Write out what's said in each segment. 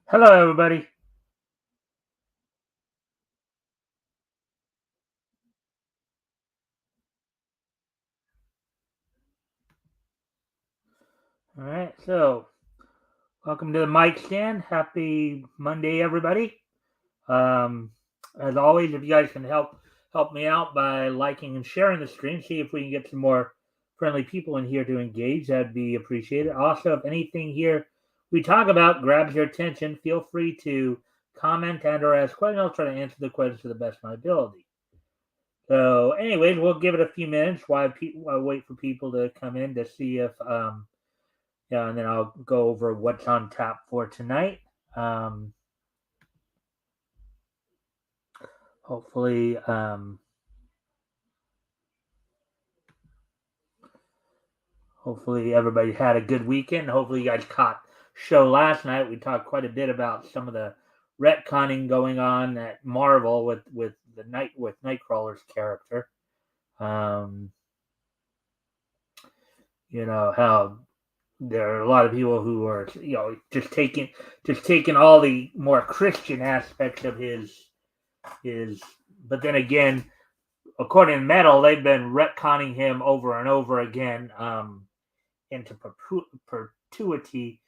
Hello, everybody. All right, so welcome to the Mikestand. Happy Monday, everybody. Um, as always, if you guys can help me out by liking and sharing the stream, see if we can get some more friendly people in here to engage. That'd be appreciated. Also, if anything here we talk about grabs your attention, feel free to comment and/or ask questions. I'll try to answer the questions to the best of my ability. So, anyways, we'll give it a few minutes while I wait for people to come in to see if yeah, and then I'll go over what's on tap for tonight. Um, hopefully, hopefully everybody had a good weekend. Hopefully, you guys caught show last night. We talked quite a bit about some of the retconning going on at Marvel with Nightcrawler's character. Um, how there are a lot of people who are just taking all the more Christian aspects of his. But then again, according to Metal, they've been retconning him over and over again into perpetuity.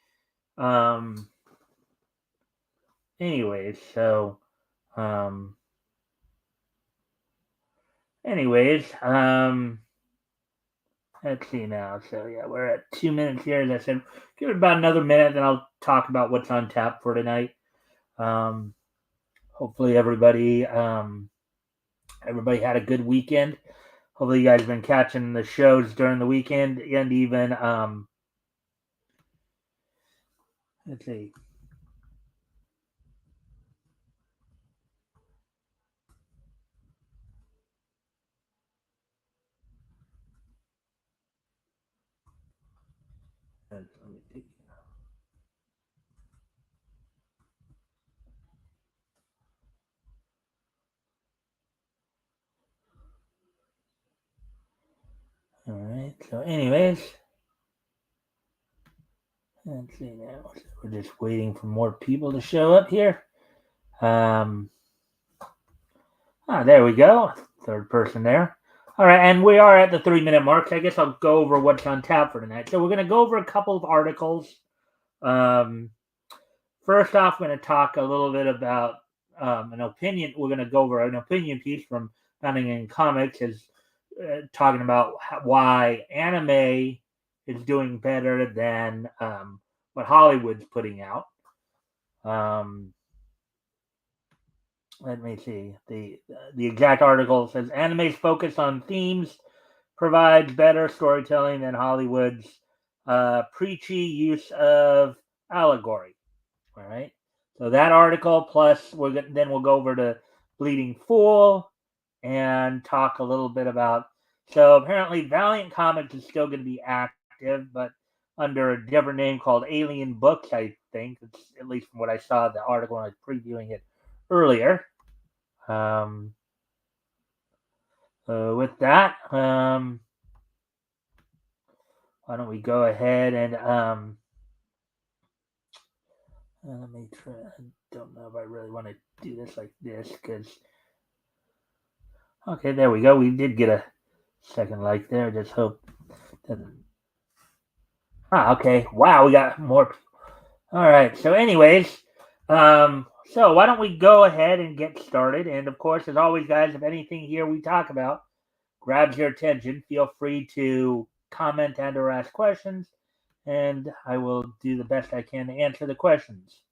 Um, anyways, so um, anyways, let's see now. So yeah, we're at 2 minutes here. As I said, give it about another minute, then I'll talk about what's on tap for tonight. Um, hopefully everybody had a good weekend. Hopefully you guys have been catching the shows during the weekend and even let's see. Let me think. All right. So, anyways, let's see now. So we're just waiting for more people to show up here. Um, there we go. Third person there. All right, and we are at the 3 minute mark. I guess I'll go over what's on tap for tonight. So we're going to go over a couple of articles. Um, first off, we're going to talk a little bit about an opinion. We're going to go over an opinion piece from Founding in Comics, is talking about why anime is doing better than what Hollywood's putting out. Um, let me see. The exact article says anime's focus on themes provides better storytelling than Hollywood's preachy use of allegory. All right. So that article plus then we'll go over to Bleeding Fool and talk a little bit about. So apparently, Valiant Comics is still going to be active, but under a different name called Alien Books. I think it's at least from what I saw the article when I was previewing it earlier. Um, with that, why don't we go ahead and let me try. I don't know if I really want to do this like this because. Okay, there we go. We did get a second like there. Just hope that. Okay. Wow, we got more. All right. So, anyways, so why don't we go ahead and get started? And of course, as always, guys, if anything here we talk about grabs your attention, feel free to comment and/or ask questions, and I will do the best I can to answer the questions.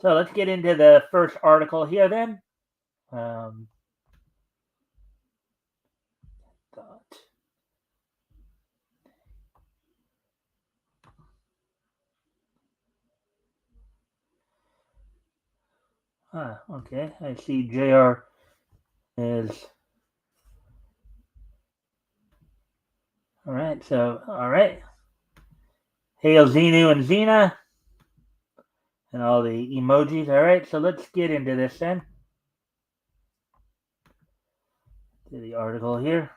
So let's get into the first article here then. Um, thought. Okay. I see JR is. All right. So, all right. Hail Xenu and Xena and all the emojis. All right. So let's get into this then. To the article here.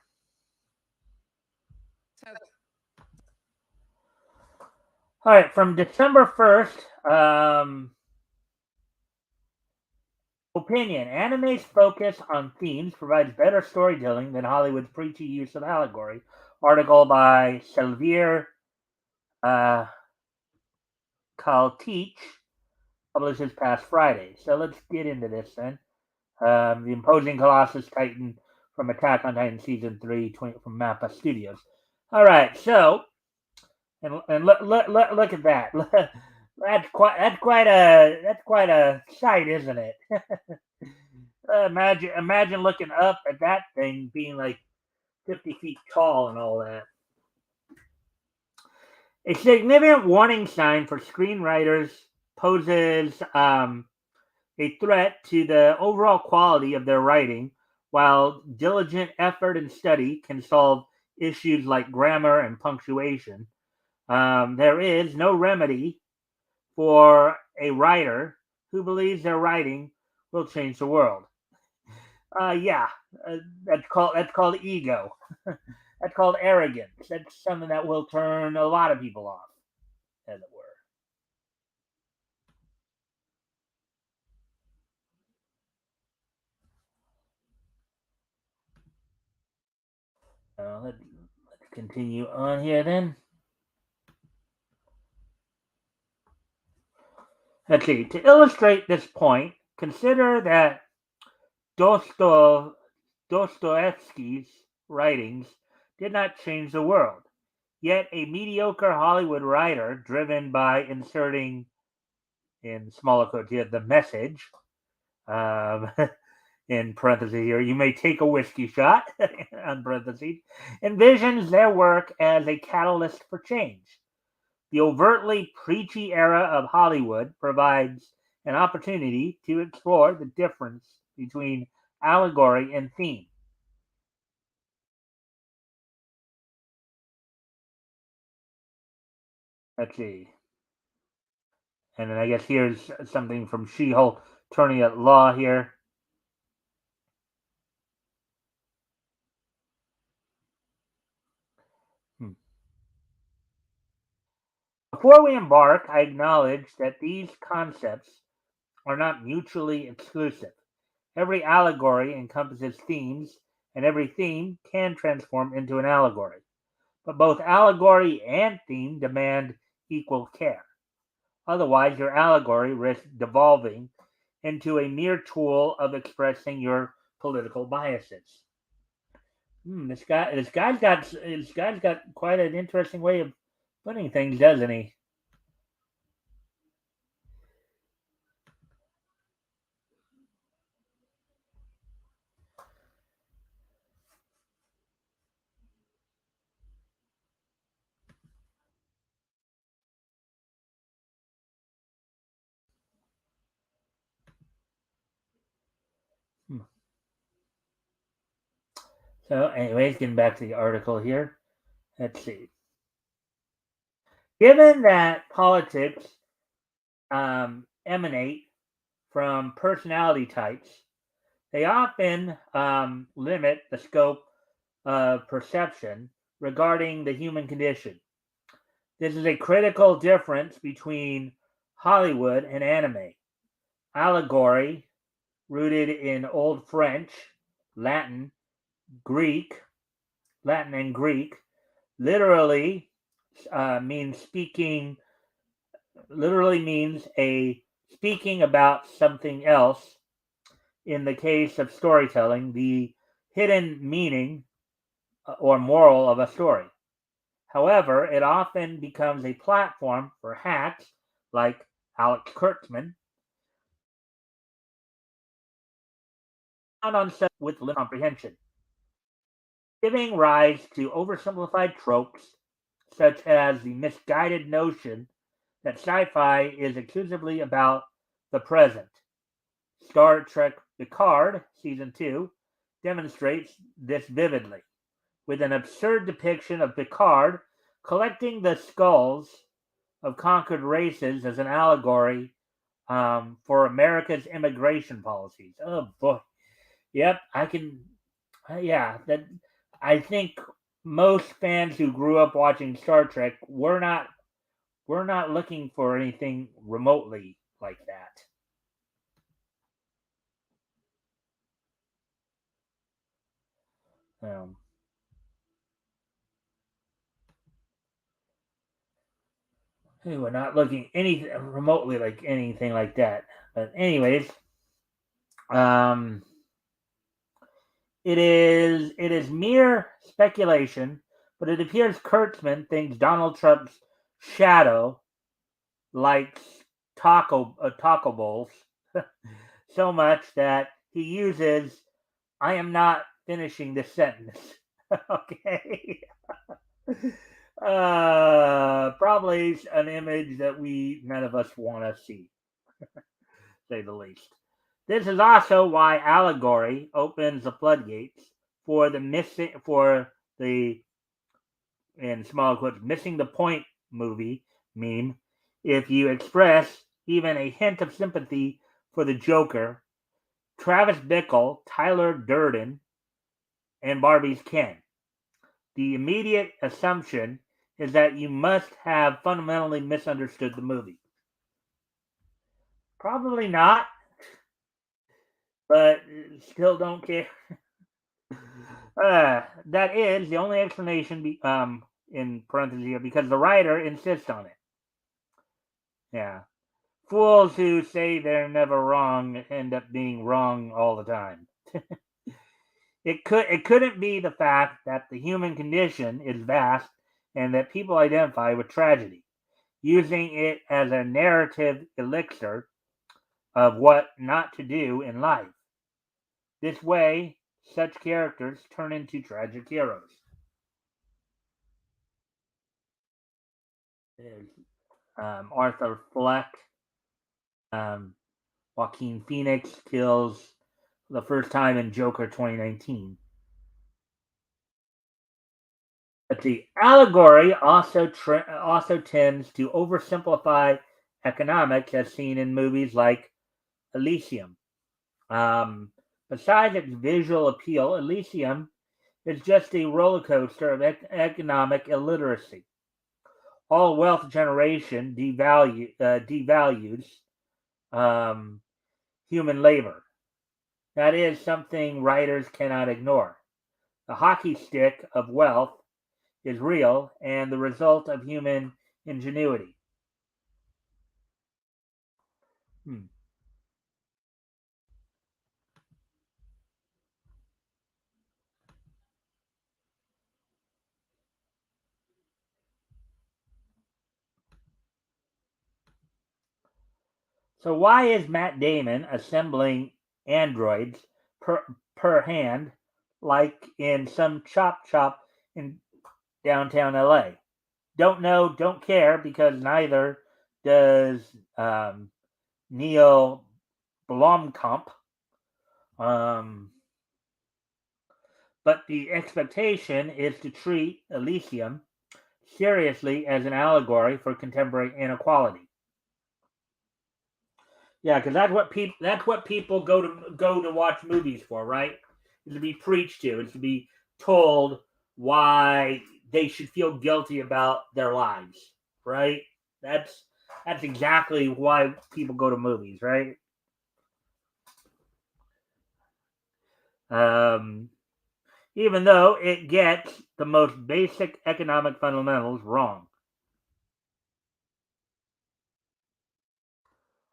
All right. From December 1st, Opinion. Anime's focus on themes provides better storytelling than Hollywood's preachy use of allegory. Article by Selvir uh, Kaltich, published this past Friday. So let's get into this then. The imposing Colossus Titan from Attack on Titan Season 3 from Mappa Studios. All right, so, and look at that. That's quite a sight, isn't it? Imagine looking up at that thing being like 50 feet tall and all that. A significant warning sign for screenwriters poses a threat to the overall quality of their writing, while diligent effort and study can solve issues like grammar and punctuation. There is no remedy for a writer who believes their writing will change the world. Yeah, that's called ego. That's called arrogance. That's something that will turn a lot of people off, as it were. Let's continue on here then. Let's see. To illustrate this point, consider that Dostoevsky's writings did not change the world. Yet a mediocre Hollywood writer, driven by inserting, in smaller quotes here, the message, um, in parentheses here, you may take a whiskey shot, on parentheses, envisions their work as a catalyst for change. The overtly preachy era of Hollywood provides an opportunity to explore the difference between allegory and theme. Let's see. And then I guess here's something from She-Hulk Attorney at Law here. Hmm. Before we embark, I acknowledge that these concepts are not mutually exclusive. Every allegory encompasses themes, and every theme can transform into an allegory. But both allegory and theme demand equal care. Otherwise, your allegory risks devolving into a mere tool of expressing your political biases. This guy's got quite an interesting way of putting things, doesn't he? Hmm. So, anyways, getting back to the article here. Let's see. Given that politics emanate from personality types, they often limit the scope of perception regarding the human condition. This is a critical difference between Hollywood and anime. Allegory, rooted in Old French, Latin, Greek, Latin and Greek, literally means speaking. Literally means a speaking about something else. In the case of storytelling, the hidden meaning or moral of a story. However, it often becomes a platform for hacks like Alex Kurtzman on with limited comprehension, giving rise to oversimplified tropes such as the misguided notion that sci-fi is exclusively about the present. Star Trek Picard Season 2 demonstrates this vividly, with an absurd depiction of Picard collecting the skulls of conquered races as an allegory for America's immigration policies. Oh boy, yep, I can. Yeah, that I think most fans who grew up watching Star Trek were not looking for anything remotely like that. Um, we're not looking anything remotely like anything like that. But anyways, um, it is mere speculation, but it appears Kurtzman thinks Donald Trump's shadow likes taco bowls so much that he uses I am not finishing this sentence. Okay. Probably an image that we none of us want to see, say the least. This is also why allegory opens the floodgates for the in small quotes missing the point movie meme. If you express even a hint of sympathy for the Joker, Travis Bickle, Tyler Durden, and Barbie's Ken, the immediate assumption is that you must have fundamentally misunderstood the movie. Probably not, but still don't care. That is the only explanation, in parentheses here, because the writer insists on it. Yeah. Fools who say they're never wrong end up being wrong all the time. It couldn't be the fact that the human condition is vast and that people identify with tragedy, using it as a narrative elixir of what not to do in life. This way, such characters turn into tragic heroes. There's Arthur Fleck, um, Joaquin Phoenix kills the first time in Joker 2019. But the allegory also tends to oversimplify economics, as seen in movies like Elysium. Um, Besides its visual appeal, Elysium is just a roller coaster of economic illiteracy. All wealth generation devalues um, human labor. That is something writers cannot ignore. The hockey stick of wealth is real and the result of human ingenuity. Hmm. So why is Matt Damon assembling androids per, per hand like in some chop chop in downtown LA? Don't know, don't care because neither does Neil Blomkamp. Um, but the expectation is to treat Elysium seriously as an allegory for contemporary inequality. Yeah, because that's what people go to watch movies for, right? Is to be preached to, is to be told why they should feel guilty about their lives, right? That's that's exactly why people go to movies, right? Um, Even though it gets the most basic economic fundamentals wrong.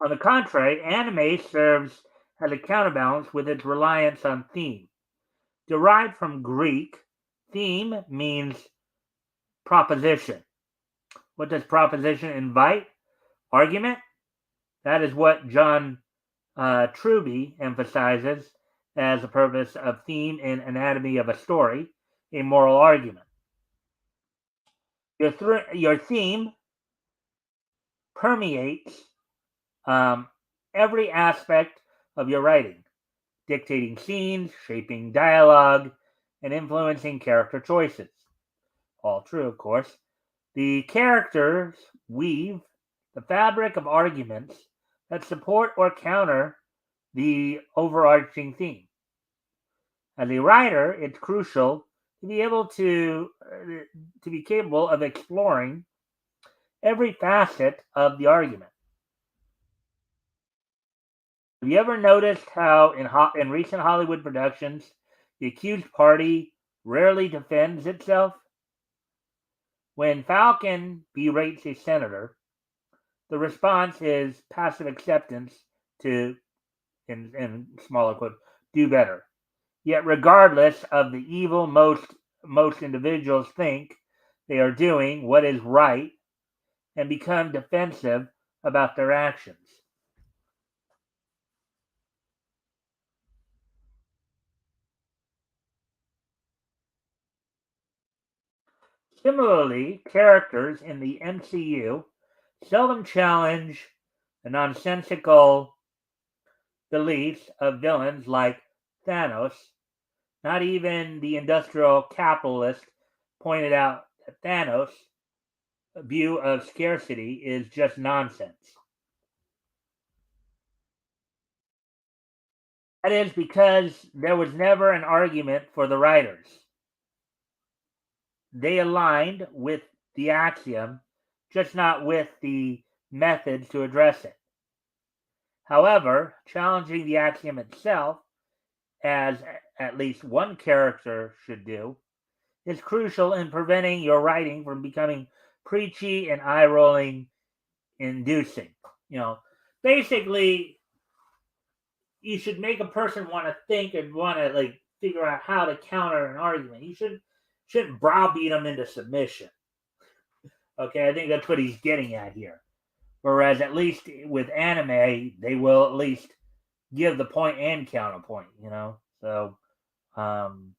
On the contrary, anime serves as a counterbalance with its reliance on theme. Derived from Greek, theme means proposition. What does proposition invite? Argument? That is what John Truby emphasizes as the purpose of theme in Anatomy of a Story, a moral argument. Your theme permeates every aspect of your writing, dictating scenes, shaping dialogue, and influencing character choices. All true, of course. The characters weave the fabric of arguments that support or counter the overarching theme. As a writer, it's crucial to be able to be capable of exploring every facet of the argument. Have you ever noticed how in recent Hollywood productions, the accused party rarely defends itself. When Falcon berates a senator, the response is passive acceptance to, in smaller quotes, do better. Yet regardless of the evil most individuals think they are doing what is right and become defensive about their actions. Similarly, characters in the MCU seldom challenge the nonsensical beliefs of villains like Thanos. Not even the industrial capitalist pointed out that Thanos' view of scarcity is just nonsense. That is because there was never an argument for the writers. They aligned with the axiom, just not with the methods to address it. However, challenging the axiom itself, as at least one character should do, is crucial in preventing your writing from becoming preachy and eye rolling inducing. You know, basically, you should make a person want to think and want to like figure out how to counter an argument. You shouldn't browbeat them into submission. Okay, I think that's what he's getting at here. Whereas at least with anime, they will at least give the point and counterpoint. You know, so um,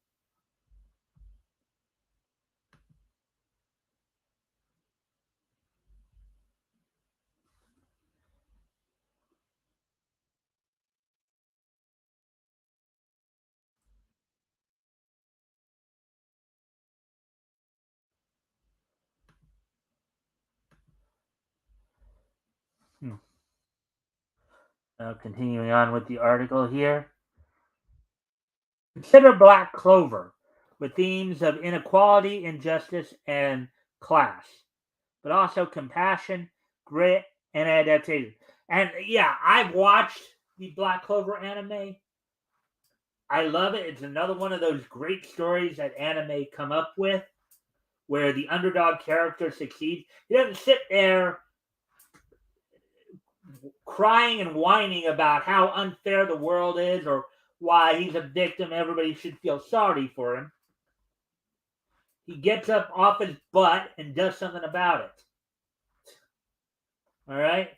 hmm. Continuing on with the article here. Consider Black Clover, with themes of inequality, injustice, and class, but also compassion, grit, and adaptation. And yeah, I've watched the Black Clover anime. I love it. It's another one of those great stories that anime come up with where the underdog character succeeds. He doesn't sit there crying and whining about how unfair the world is or why he's a victim. Everybody should feel sorry for him. He gets up off his butt and does something about it. All right?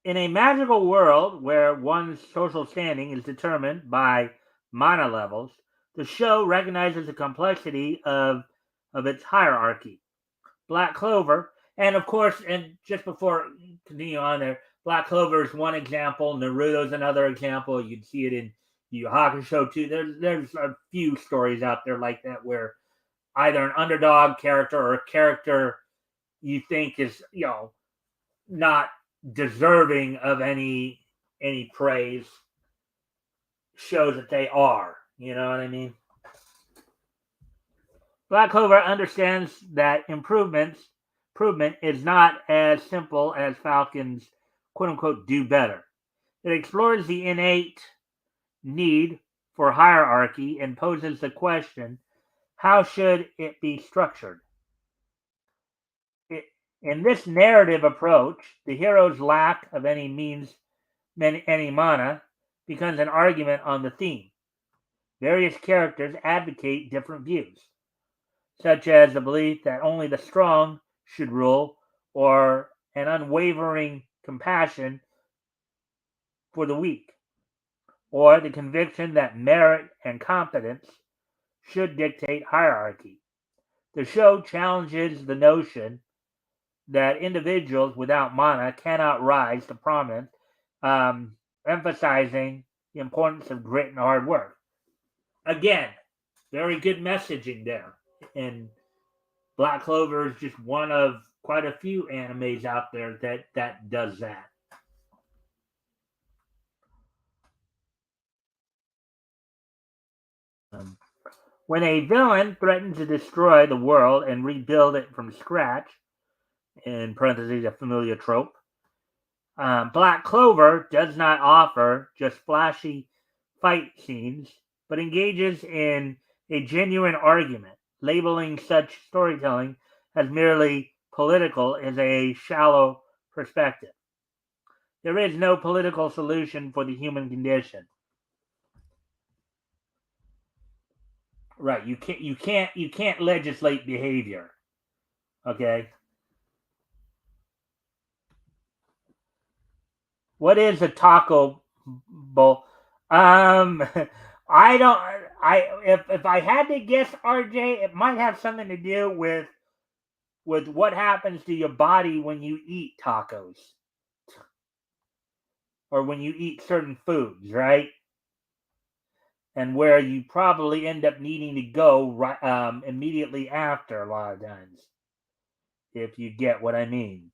In a magical world where one's social standing is determined by mana levels, the show recognizes the complexity of its hierarchy. Black Clover, and of course, and just before continue on there, Black Clover is one example. Naruto's another example. You'd see it in Yu Yu Hakusho too. There's a few stories out there like that where either an underdog character or a character you think is not deserving of any praise shows that they are. You know what I mean? Black Clover understands that improvement is not as simple as Falcon's quote unquote do better. It explores the innate need for hierarchy and poses the question, how should it be structured? It, in this narrative approach, the hero's lack of any mana becomes an argument on the theme. Various characters advocate different views, such as the belief that only the strong should rule, or an unwavering compassion for the weak, or the conviction that merit and competence should dictate hierarchy. The show challenges the notion that individuals without mana cannot rise to prominence, emphasizing the importance of grit and hard work. Again, very good messaging there. And Black Clover is just one of quite a few animes out there that does that. Um, when a villain threatens to destroy the world and rebuild it from scratch, in parentheses, a familiar trope, Black Clover does not offer just flashy fight scenes, but engages in a genuine argument. Labeling such storytelling as merely political is a shallow perspective. There is no political solution for the human condition. Right. You can't legislate behavior. Okay. What is a taco bowl? Um I don't I if I had to guess, RJ, it might have something to do with what happens to your body when you eat tacos or when you eat certain foods, right? And where you probably end up needing to go right immediately after a lot of times, if you get what I mean.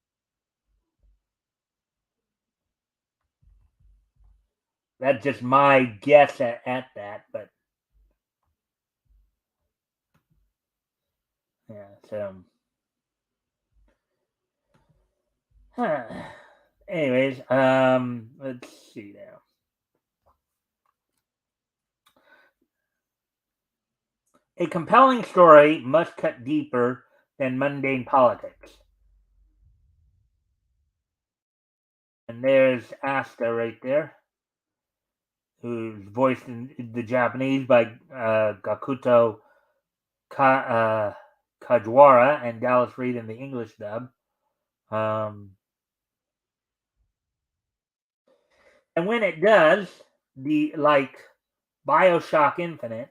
That's just my guess at that, but yeah. So, huh. Anyways, let's see now. A compelling story must cut deeper than mundane politics. And there's Asta right there, who's voiced in the Japanese by Gakuto Kajwara and Dallas Reed in the English dub. Um, and when it does, the like Bioshock Infinite,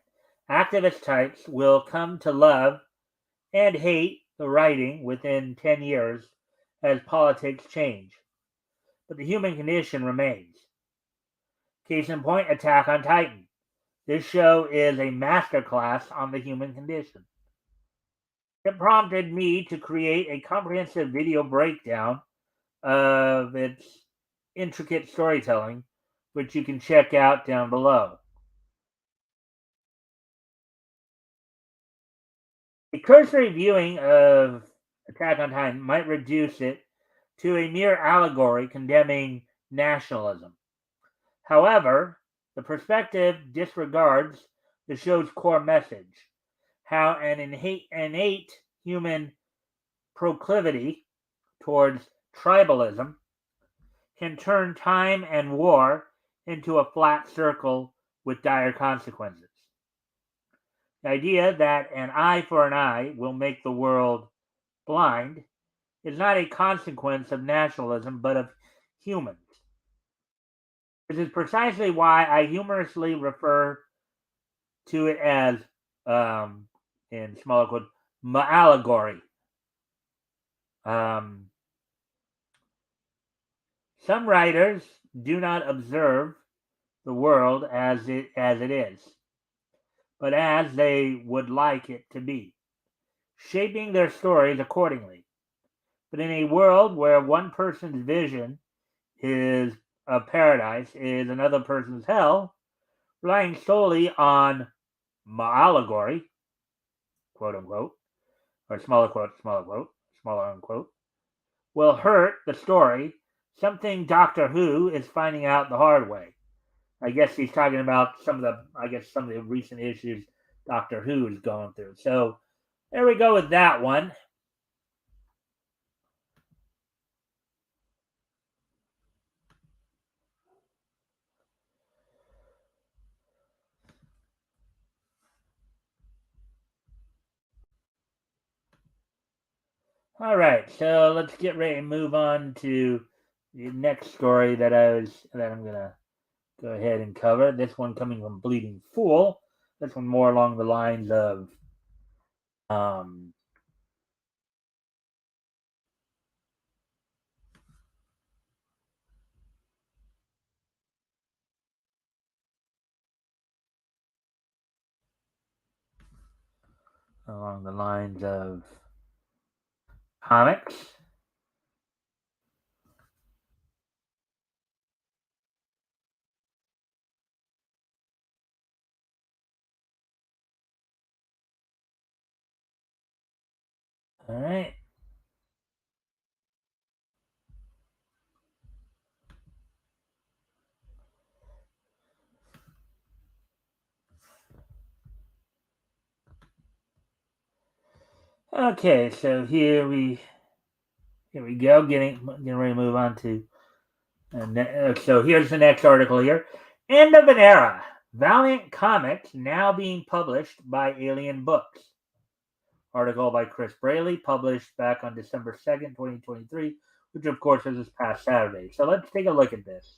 activist types will come to love and hate the writing within 10 years as politics change. But the human condition remains. Case in point, Attack on Titan. This show is a masterclass on the human condition. It prompted me to create a comprehensive video breakdown of its intricate storytelling, which you can check out down below. A cursory viewing of Attack on Titan might reduce it to a mere allegory condemning nationalism. However, the perspective disregards the show's core message: how an innate human proclivity towards tribalism can turn time and war into a flat circle with dire consequences. The idea that an eye for an eye will make the world blind is not a consequence of nationalism, but of humans. This is precisely why I humorously refer to it as, um, in smaller quotes, allegory. Um, some writers do not observe the world as it is, but as they would like it to be, shaping their stories accordingly. But in a world where one person's vision is of paradise is another person's hell, relying solely on allegory, quote unquote, or smaller quote, smaller unquote, will hurt the story, something Doctor Who is finding out the hard way. I guess he's talking about some of the recent issues Doctor Who is going through. So there we go with that one. All right, so let's get ready to move on to the next story that I'm gonna go ahead and cover. This one coming from Bleeding Fool. This one more along the lines of um, along the lines of comics. All right. Okay, so here we go. Getting ready to move on to. So here's the next article here. End of an era. Valiant Comics now being published by Alien Books. Article by Chris Braley, published back on December 2nd, 2023, which of course was this past Saturday. So let's take a look at this.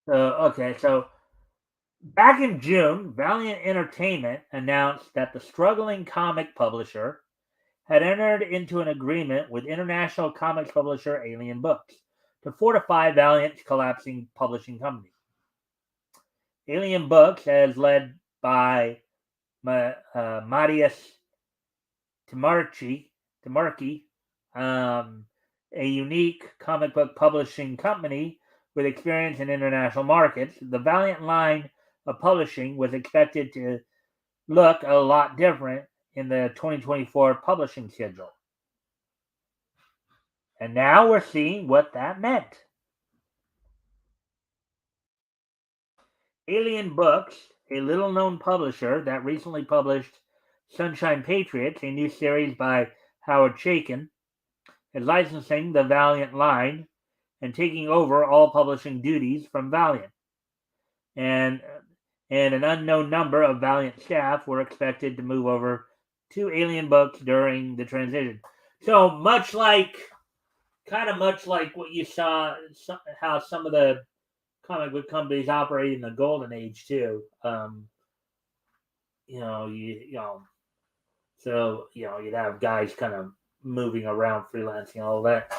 So back in June, Valiant Entertainment announced that the struggling comic publisher had entered into an agreement with international comics publisher Alien Books to fortify Valiant's collapsing publishing company. Alien Books, as led by Marius Tamarki, a unique comic book publishing company with experience in international markets, the Valiant line of publishing was expected to look a lot different in the 2024 publishing schedule. And now we're seeing what that meant. Alien Books, a little known publisher that recently published Sunshine Patriots, a new series by Howard Chaykin, is licensing the Valiant line and taking over all publishing duties from Valiant. And an unknown number of Valiant staff were expected to move over to Alien Books during the transition. So much like what you saw, how some of the comic book companies operate in the golden age too. You'd have guys kind of moving around, freelancing, all that.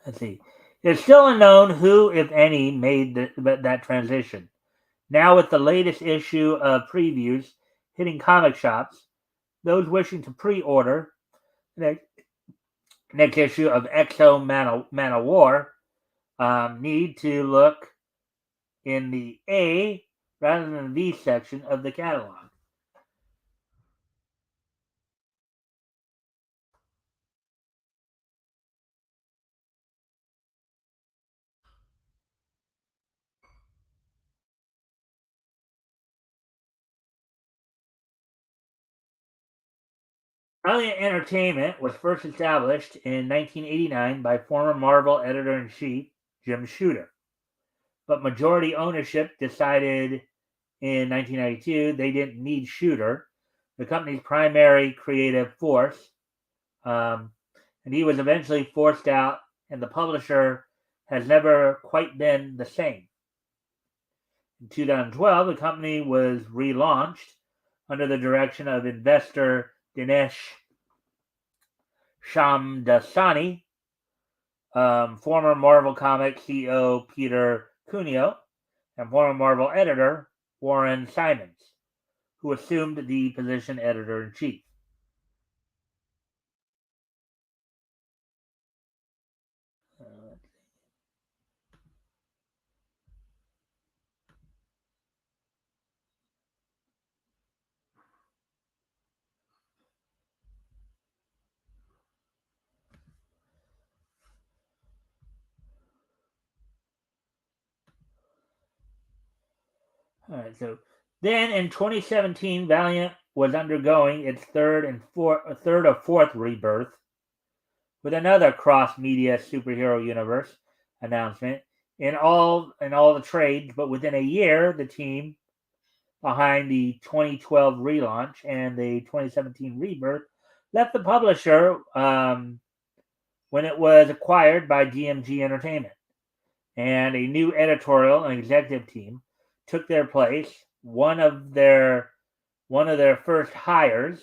Let's see. It's still unknown who, if any, made that transition. Now, with the latest issue of previews hitting comic shops, those wishing to pre-order the next issue of Exo Man of War need to look in the A rather than the V section of the catalog. Valiant Entertainment was first established in 1989 by former Marvel editor-in-chief Jim Shooter, but majority ownership decided in 1992 they didn't need Shooter, the company's primary creative force, and he was eventually forced out, and the publisher has never quite been the same. In 2012, the company was relaunched under the direction of investor Dinesh Shamdasani, former Marvel Comics CEO Peter Cuneo, and former Marvel editor Warren Simons, who assumed the position editor-in-chief. All right, so then in 2017, Valiant was undergoing its third or fourth rebirth with another cross-media superhero universe announcement in all the trades, but within a year, the team behind the 2012 relaunch and the 2017 rebirth left the publisher when it was acquired by GMG Entertainment, and a new editorial and executive team took their place. One of their first hires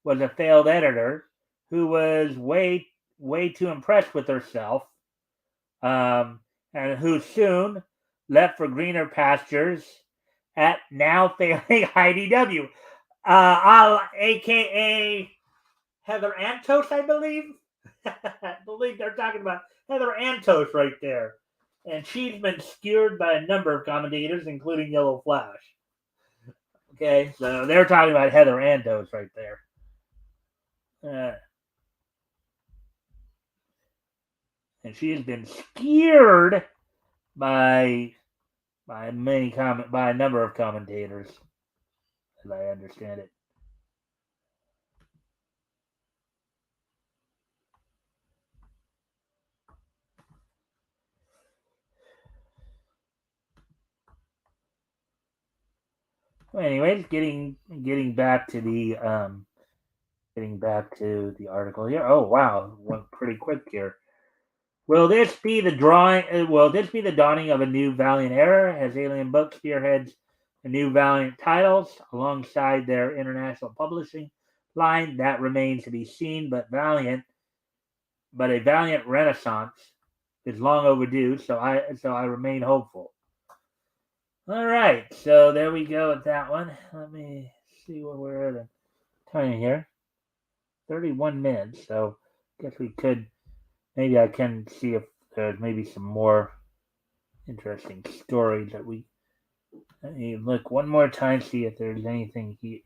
was a failed editor who was way too impressed with herself, and who soon left for greener pastures at now failing IDW, aka Heather Antos, I believe. I believe they're talking about Heather Antos right there. And she's been skewered by a number of commentators, including Yellow Flash. Okay, so they're talking about Heather Antos right there. And she has been skewered by by a number of commentators, as I understand it. Well, anyways, getting back to the article here. Oh wow, went pretty quick here. Will this be the dawning of a new Valiant era as Alien Books spearheads the new Valiant titles alongside their international publishing line? That remains to be seen, but a Valiant renaissance is long overdue. So I remain hopeful. All right, so there we go with that one. Let me see where we're at. Time here, 31 minutes. So I guess we could maybe I can see if there's maybe some more interesting stories that we. Let me look one more time, see if there's anything here.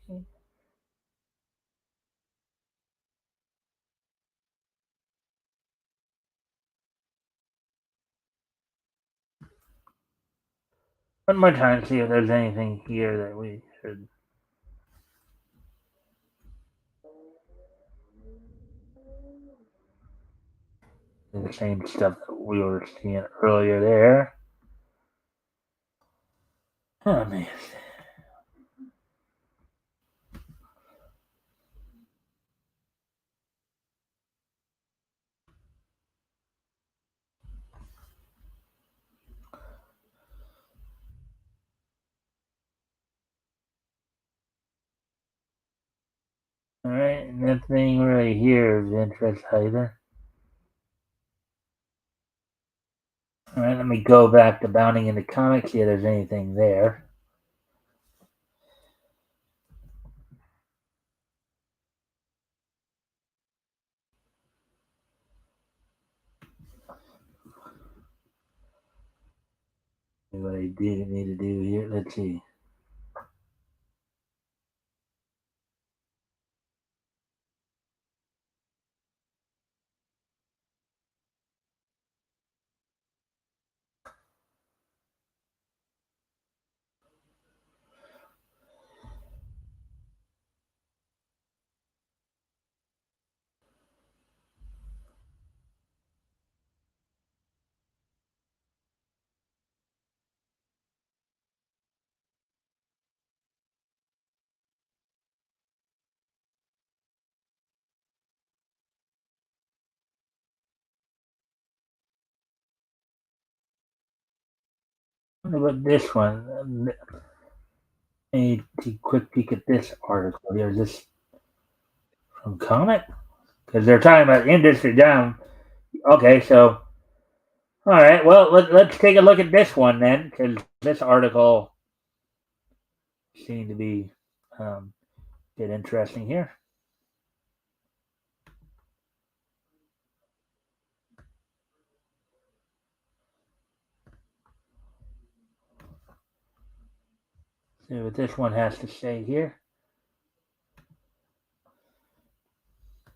One more time, see if there's anything here that we should. The same stuff that we were seeing earlier there. Oh man. All right, nothing really here of interest either. All right, let me go back to bounding into comics, see if there's anything there. What I do need to do here. Let's see. What about this one? A quick peek at this article here. Is this from Comic? Because they're talking about industry down. Okay, so all right. Well, let's take a look at this one then, because this article seemed to be a bit interesting here. See what this one has to say here.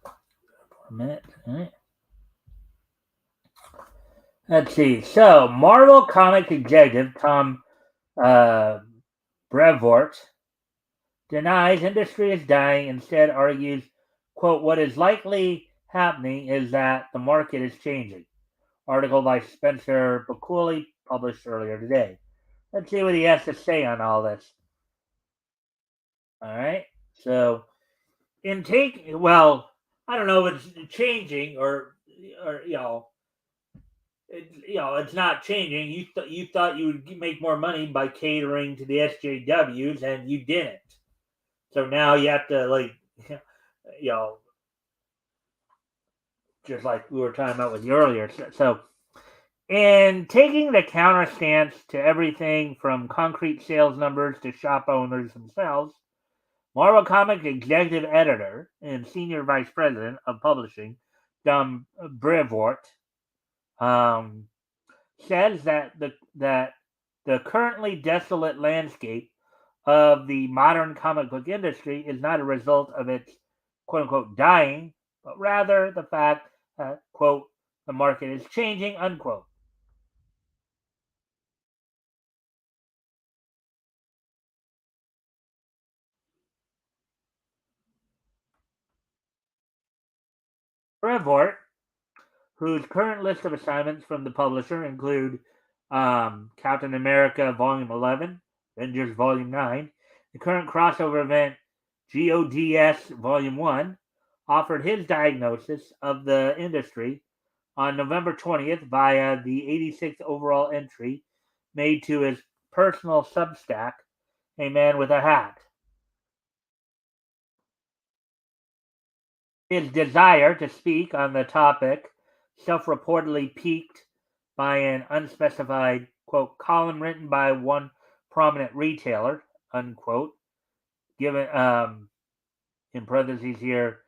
For a minute. All right. Let's see. So, Marvel Comics executive Tom uh, Brevoort denies industry is dying, instead argues, quote, what is likely happening is that the market is changing. Article by Spencer Baculi, published earlier today. Let's see what he has to say on all this. All right. So, well, I don't know if it's changing or it's not changing. You thought you would make more money by catering to the SJWs, and you didn't. So now you have to you know, just like we were talking about with you earlier. So in taking the counter stance to everything from concrete sales numbers to shop owners themselves, Marvel Comics executive editor and senior vice president of publishing, Dom Brevoort, um, says that the currently desolate landscape of the modern comic book industry is not a result of its quote unquote dying, but rather the fact that quote the market is changing unquote. Brevoort, whose current list of assignments from the publisher include Captain America Volume 11, Avengers Volume 9, the current crossover event GODS Volume 1, offered his diagnosis of the industry on November 20th via the 86th overall entry made to his personal Substack, A Man with a Hat. His desire to speak on the topic self-reportedly piqued by an unspecified, quote, column written by one prominent retailer, unquote, given, in parentheses here,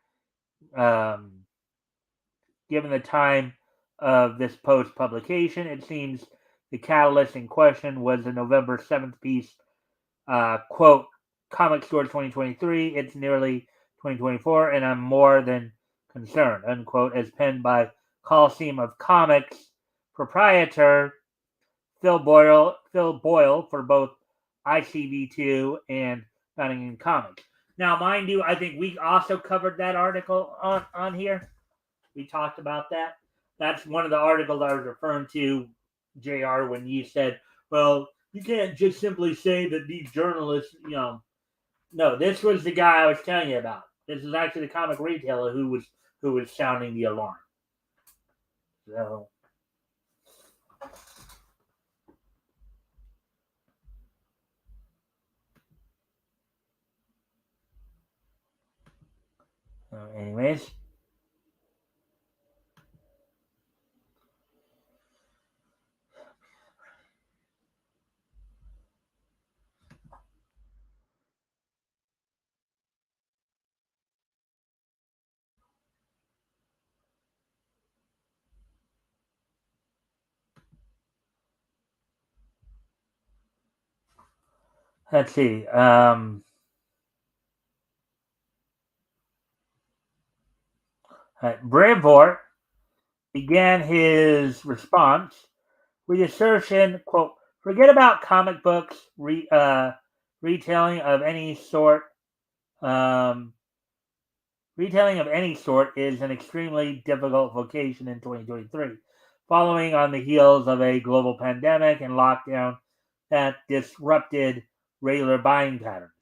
given the time of this post publication, it seems the catalyst in question was the November 7th piece, quote, Comic Store 2023, it's nearly 2024, and I'm more than concerned, unquote, as penned by Coliseum of Comics proprietor Phil Boyle for both ICV2 and Nottingham Comics. Now, mind you, I think we also covered that article on here. We talked about that. That's one of the articles I was referring to, JR, when you said, well, you can't just simply say that these journalists, no, this was the guy I was telling you about. This is actually the comic retailer who was sounding the alarm. So, anyways. Let's see. Brevoort began his response with the assertion, quote, forget about comic books retailing of any sort. Retailing of any sort is an extremely difficult vocation in 2023, following on the heels of a global pandemic and lockdown that disrupted regular buying patterns.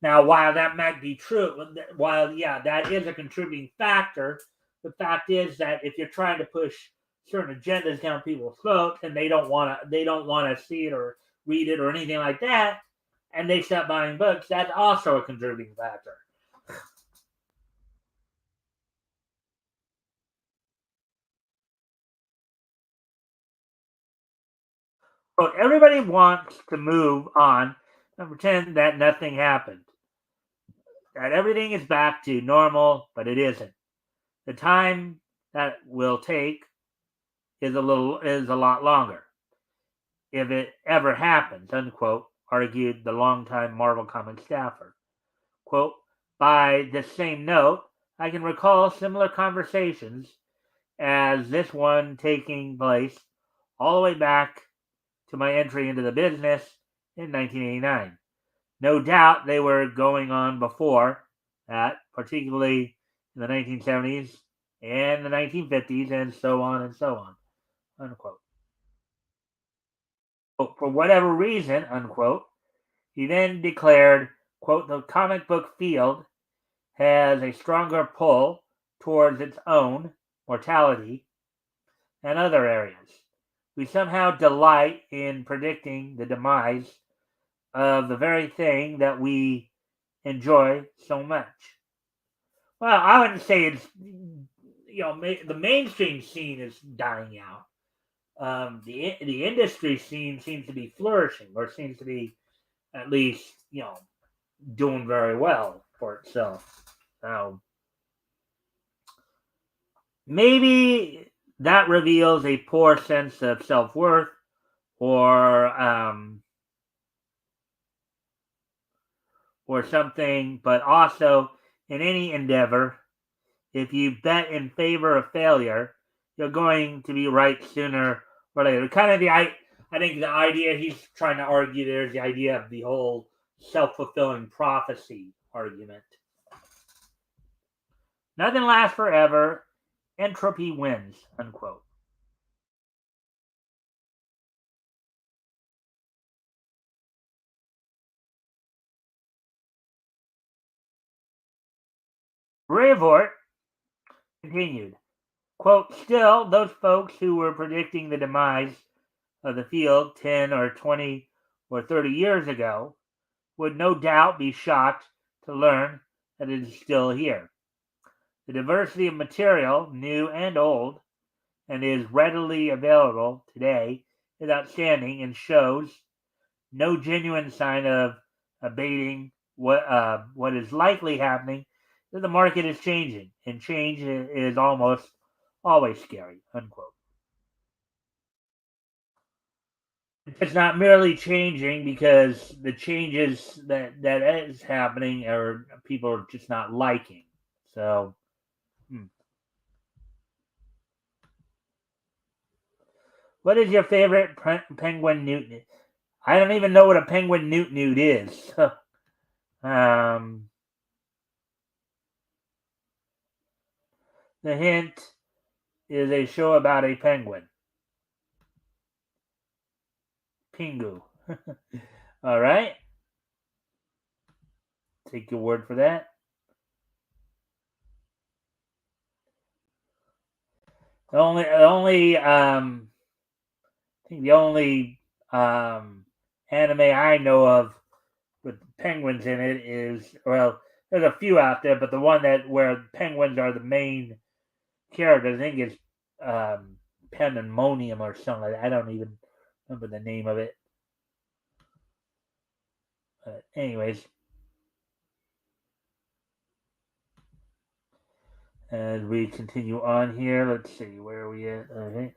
Now, while that might be true, that is a contributing factor, the fact is that if you're trying to push certain agendas down people's throats and they don't want to see it or read it or anything like that, and they stop buying books, that's also a contributing factor. But everybody wants to move on and pretend that nothing happened, that everything is back to normal, but it isn't. The time that will take is a lot longer, if it ever happens, unquote, argued the longtime Marvel Comics staffer. Quote, by the same note, I can recall similar conversations as this one taking place all the way back to my entry into the business in 1989. No doubt they were going on before that, particularly in the 1970s and the 1950s, and so on and so on, unquote. For whatever reason, unquote, he then declared, quote, the comic book field has a stronger pull towards its own mortality than other areas. We somehow delight in predicting the demise of the very thing that we enjoy so much. Well, I wouldn't say it's, the mainstream scene is dying out. The industry scene seems to be flourishing, or seems to be at least, doing very well for itself. So maybe that reveals a poor sense of self-worth, or something. But also, in any endeavor, if you bet in favor of failure, you're going to be right sooner or later. Kind of I think the idea he's trying to argue there is the idea of the whole self-fulfilling prophecy argument. Nothing lasts forever, entropy wins, unquote. Brevoort continued, quote, still, those folks who were predicting the demise of the field 10 or 20 or 30 years ago would no doubt be shocked to learn that it is still here. The diversity of material, new and old, and is readily available today is outstanding and shows no genuine sign of abating. What is likely happening is the market is changing, and change is almost always scary, unquote. It's not merely changing because the changes that is happening are people are just not liking. So, what is your favorite penguin newt? I don't even know what a penguin newt is. um, the hint is a show about a penguin. Pingu. All right. Take your word for that. I think the only anime I know of with penguins in it is, well, there's a few out there, but the one that where penguins are the main character, I think is Pandemonium or something like that. I don't even remember the name of it. But anyways, as we continue on here, let's see where are we at. Okay.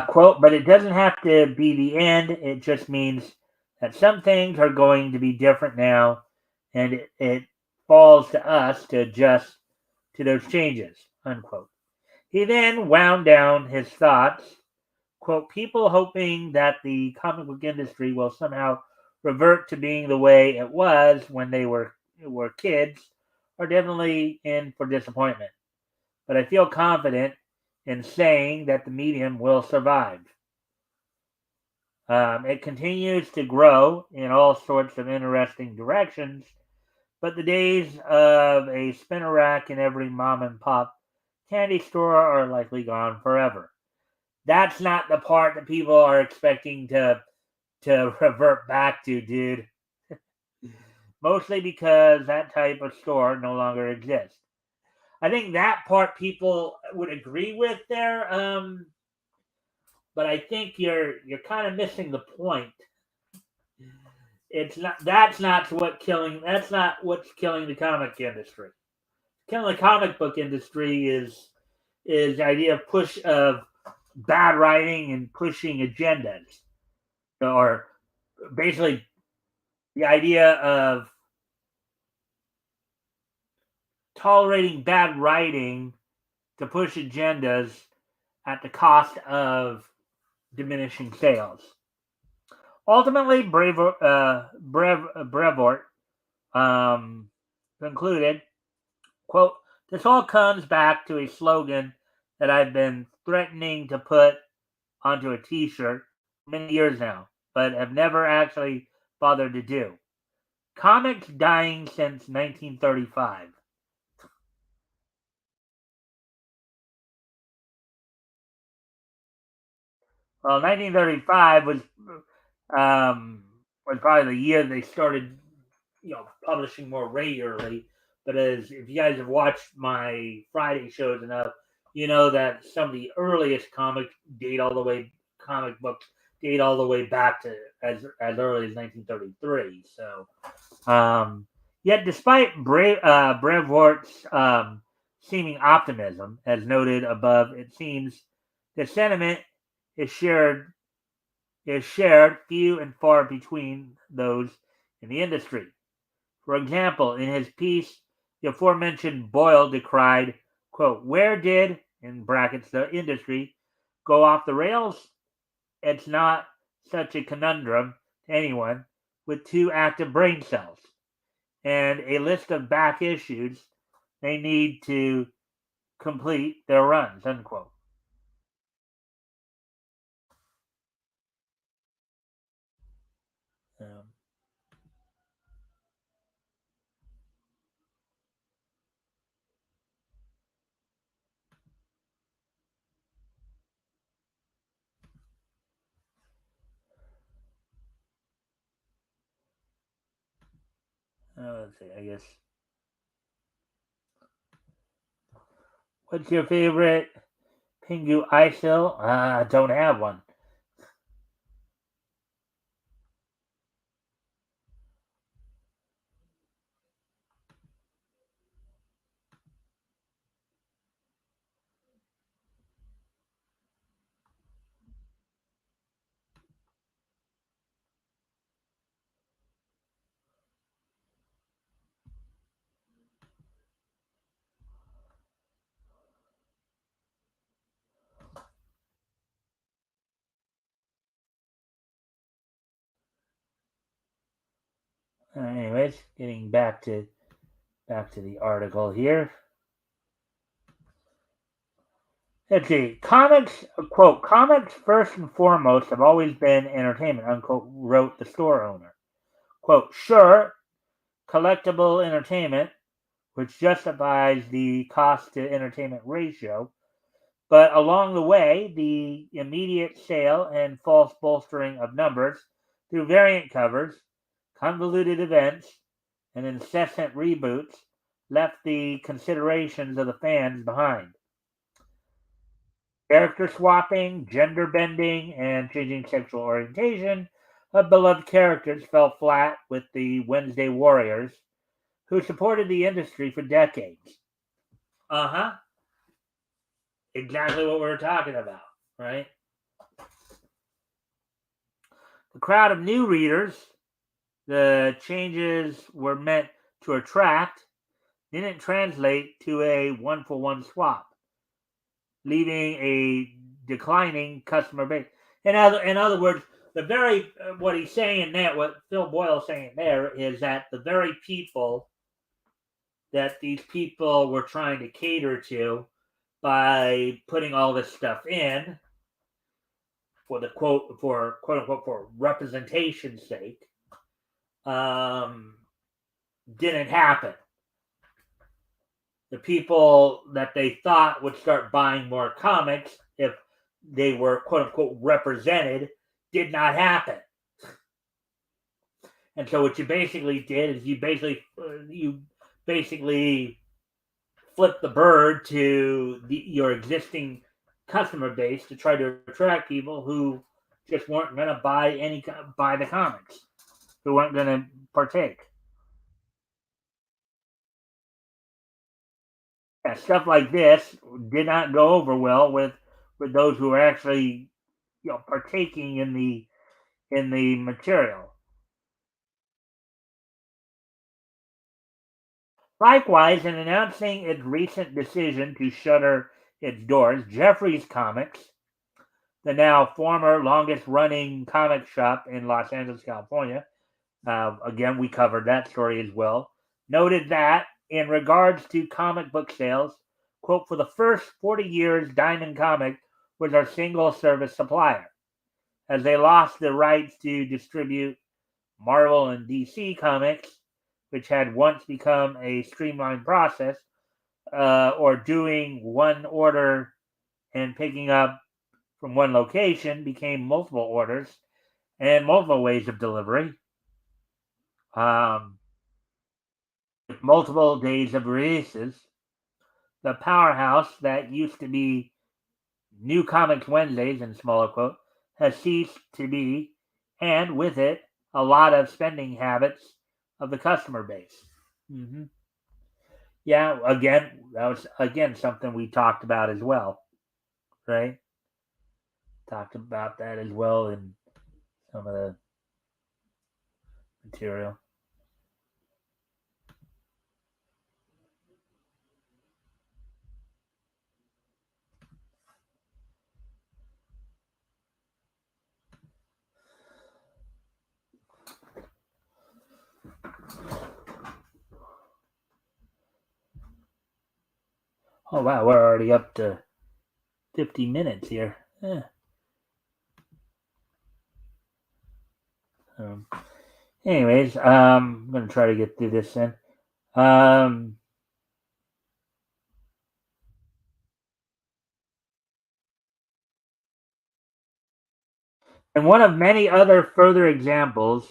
Quote, but it doesn't have to be the end. It just means that some things are going to be different now, and it falls to us to adjust to those changes, unquote. He then wound down his thoughts, quote, people hoping that the comic book industry will somehow revert to being the way it was when they were kids are definitely in for disappointment. But I feel confident in saying that the medium will survive. It continues to grow in all sorts of interesting directions, but the days of a spinner rack in every mom and pop candy store are likely gone forever. That's not the part that people are expecting to revert back to, dude. Mostly because that type of store no longer exists. I think that part people would agree with there, but I think you're kind of missing the point. It's not that's not what's killing the comic industry. Killing the comic book industry is the idea of push of bad writing and pushing agendas, or basically the idea of tolerating bad writing to push agendas at the cost of diminishing sales. Ultimately, Brevoort concluded, quote, this all comes back to a slogan that I've been threatening to put onto a t-shirt for many years now, but have never actually bothered to do. Comics dying since 1935. Well, 1935 was probably the year they started, publishing more regularly. But as if you guys have watched my Friday shows enough, you know that some of the earliest comic books date all the way back to as early as 1933. So, yet despite Brevoort's seeming optimism, as noted above, it seems the sentiment is shared few and far between those in the industry. For example, in his piece, the aforementioned Boyle decried, quote, where did, in brackets, the industry go off the rails? It's not such a conundrum to anyone with two active brain cells. and a list of back issues they need to complete their runs, unquote. Um, let's see, I guess. What's your favorite Pingu ISIL? I don't have one. Anyways, getting back to the article here. Let's see. Comics, quote, comics first and foremost have always been entertainment, unquote, wrote the store owner. Quote, sure, collectible entertainment, which justifies the cost to entertainment ratio, but along the way, the immediate sale and false bolstering of numbers through variant covers, convoluted events, and incessant reboots left the considerations of the fans behind. Character swapping, gender bending, and changing sexual orientation of beloved characters fell flat with the Wednesday Warriors, who supported the industry for decades. Uh huh. Exactly what we were talking about, right? The crowd of new readers the changes were meant to attract didn't translate to a one-for-one swap, leaving a declining customer base. In other words, the very what he's saying there, what Phil Boyle's saying there, is that the very people that these people were trying to cater to by putting all this stuff in for the quote unquote for representation's sake, um, didn't happen. The people that they thought would start buying more comics if they were quote unquote represented did not happen. And so what you basically did is you basically flip the bird to your existing customer base to try to attract people who just weren't going to buy the comics, who weren't going to partake. Yeah, stuff like this did not go over well with those who were actually partaking in the material. Likewise, in announcing its recent decision to shutter its doors, Jeffries Comics, the now former longest running comic shop in Los Angeles, California, again, we covered that story as well, noted that in regards to comic book sales, quote, for the first 40 years, Diamond Comic was our single service supplier, as they lost the rights to distribute Marvel and DC comics, which had once become a streamlined process, or doing one order and picking up from one location became multiple orders and multiple ways of delivery, um, with multiple days of releases. The powerhouse that used to be New Comics Wednesdays in smaller quote has ceased to be, and with it, a lot of spending habits of the customer base. Mm-hmm. Yeah, again, that was again something we talked about as well, right? Talked about that as well in some of the material. Oh wow, we're already up to 50 minutes here. Um, Anyways, I'm gonna try to get through this then. Um, and one of many other further examples,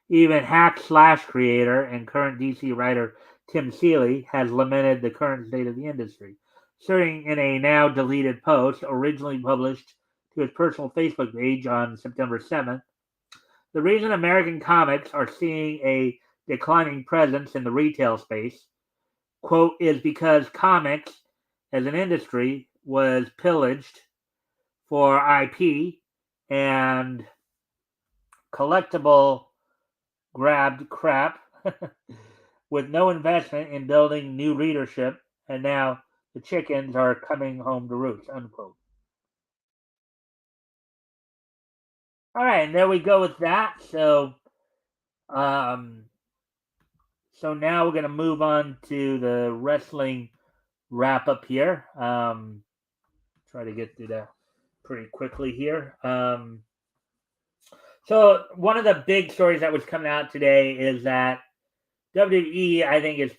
even hack slash creator and current DC writer Tim Seeley has lamented the current state of the industry, stating in a now deleted post originally published to his personal Facebook page on September 7th. The reason American comics are seeing a declining presence in the retail space, quote, is because comics as an industry was pillaged for IP and collectible grabbed crap with no investment in building new readership, and now the chickens are coming home to roost, unquote. All right, and there we go with that. Um, so now we're going to move on to the wrestling wrap up here. Try to get through that pretty quickly here. So one of the big stories that was coming out today is that WWE, I think, is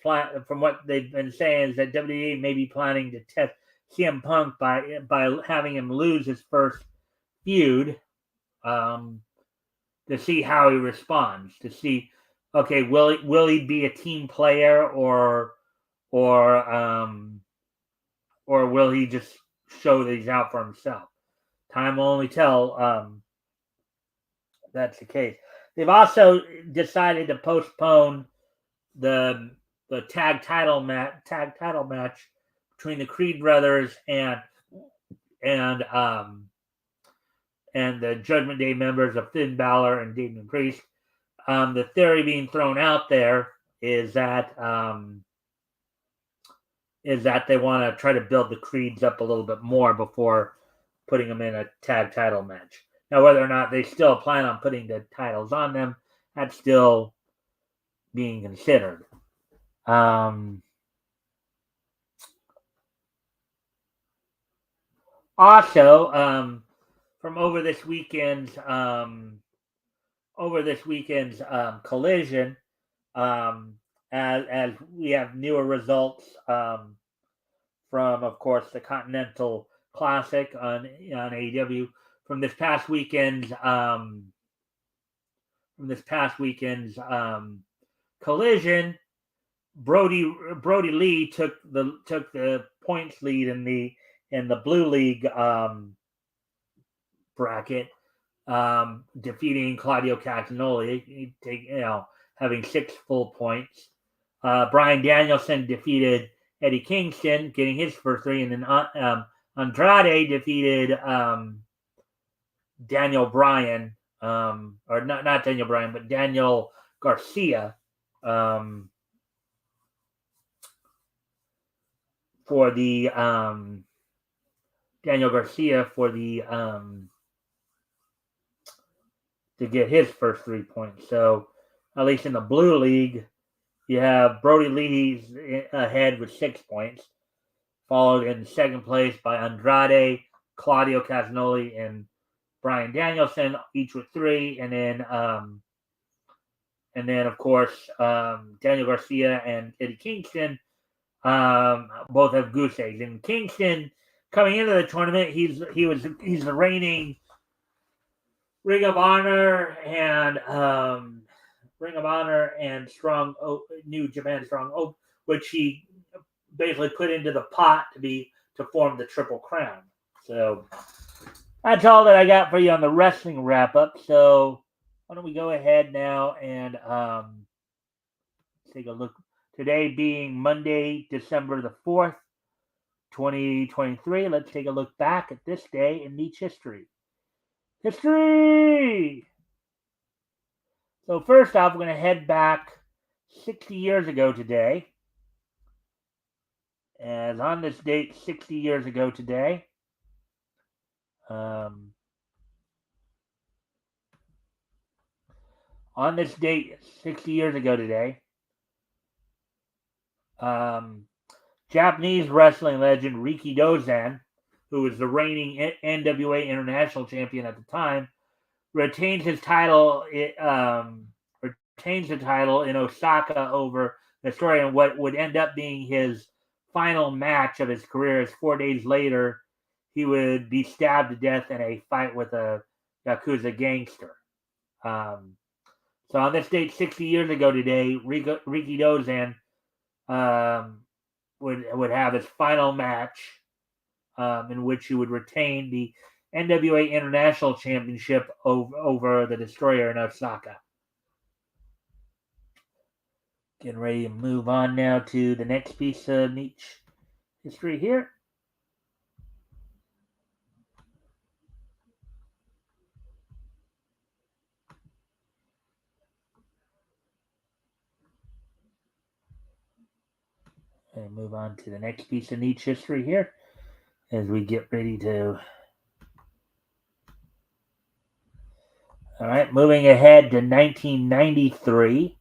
from what they've been saying, is that WWE may be planning to test CM Punk by having him lose his first feud, to see how he responds. To see, okay, will he be a team player or or will he just show that he's out for himself? Time will only tell. That's the case. They've also decided to postpone the tag title match between the Creed brothers and um and the Judgment Day members of Finn Balor and Damian Priest. The theory being thrown out there is that they want to try to build the Creeds up a little bit more before putting them in a tag title match. Now, whether or not they still plan on putting the titles on them, that's still being considered. Also, from over this weekend's collision, um, as we have newer results from, of course, the Continental Classic on AEW from this past weekend's collision. Brody Lee took the points lead in the Blue League bracket, defeating Claudio Castagnoli, having 6 full points. Brian Danielson defeated Eddie Kingston, getting his first 3, and then Andrade defeated Daniel Bryan, or not Daniel Bryan, but Daniel Garcia, for the Daniel Garcia for the to get his first 3 points. So at least in the Blue League, you have Brody Lee ahead with 6 points, followed in second place by Andrade, Claudio Castagnoli, and Brian Danielson, each with 3, and then of course Daniel Garcia and Eddie Kingston both have goose eggs. And Kingston, coming into the tournament, he's the reigning Ring of Honor and Strong New Japan Strong, which he basically put into the pot to form the Triple Crown. So that's all that I got for you on the wrestling wrap up. So why don't we go ahead now and take a look. Today being Monday, December the 4th, 2023. Let's take a look back at this day in Nietzsche history. So first off, we're going to head back 60 years ago today. As on this date, 60 years ago today, on this date, 60 years ago today, Japanese wrestling legend Riki Dozan, who was the reigning NWA International Champion at the time, retains his title. Retains the title in Osaka over the story, and what would end up being his final match of his career. Is 4 days later, he would be stabbed to death in a fight with a Yakuza gangster. So on this date, 60 years ago today, Riki Dozan would have his final match, in which he would retain the NWA International Championship over the Destroyer in Osaka. Getting ready to move on now to the next piece of niche history here. And move on to the next piece of niche history here as we get ready to. All right, moving ahead to 1993.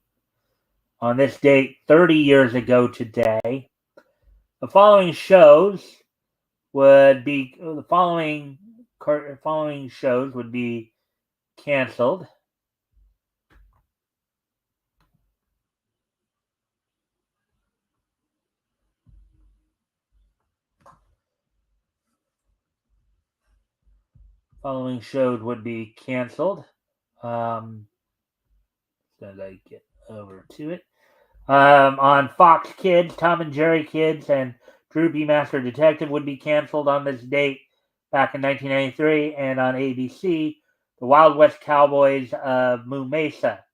On this date, 30 years ago today, the following shows would be canceled. Following shows would be canceled. As I get over to it. On Fox Kids, Tom and Jerry Kids and Droopy Master Detective would be canceled on this date back in 1993. And on ABC, the Wild West Cowboys of Moo Mesa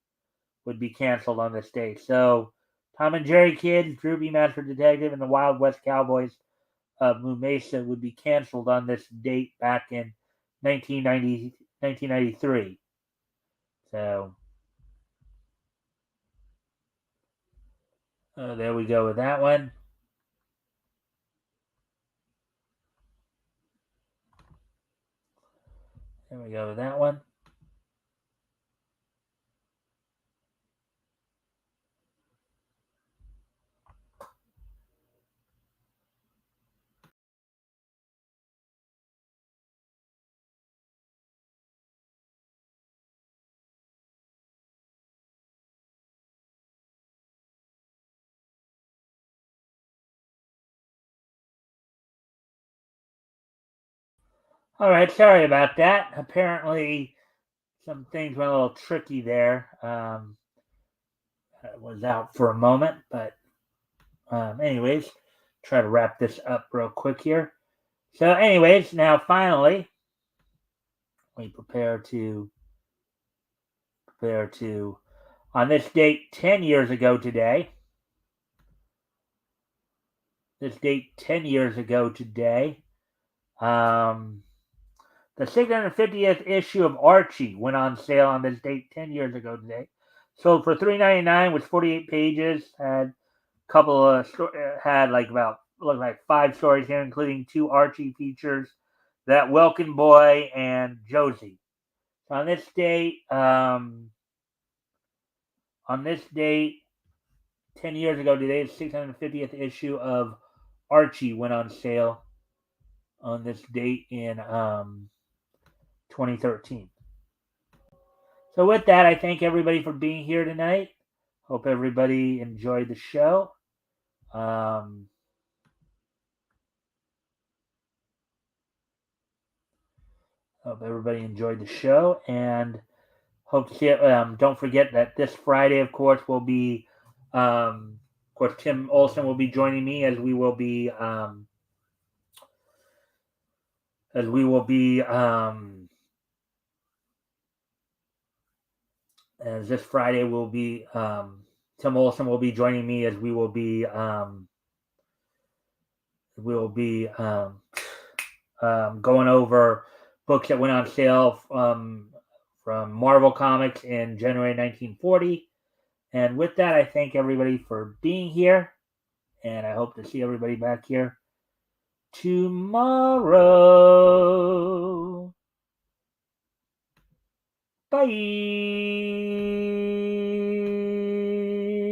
would be canceled on this date. So Tom and Jerry Kids, Droopy Master Detective, and the Wild West Cowboys of Moo Mesa would be canceled on this date back in 1993. So there we go with that one. There we go with that one. All right, sorry about that. Apparently, some things went a little tricky there. I was out for a moment, but anyways, try to wrap this up real quick here. So, anyways, now finally, we prepare to on this date 10 years ago today. This date 10 years ago today. The 650th issue of Archie went on sale on this date 10 years ago today. Sold for $3.99, was 48 pages. Had a couple of had like about looked like 5 stories here, including 2 Archie features, That Welkin Boy and Josie. So on this date, 10 years ago today, the 650th issue of Archie went on sale on this date in 2013. So with that, I thank everybody for being here tonight. Hope everybody enjoyed the show. Hope everybody enjoyed the show, and hope to see it. Don't forget that this Friday, of course, will be, of course, Tim Olson will be joining me as we will be, as this Friday will be, Tim Olson will be joining me as we will be going over books that went on sale from Marvel Comics in January 1940. And with that, I thank everybody for being here, and I hope to see everybody back here tomorrow. Bye.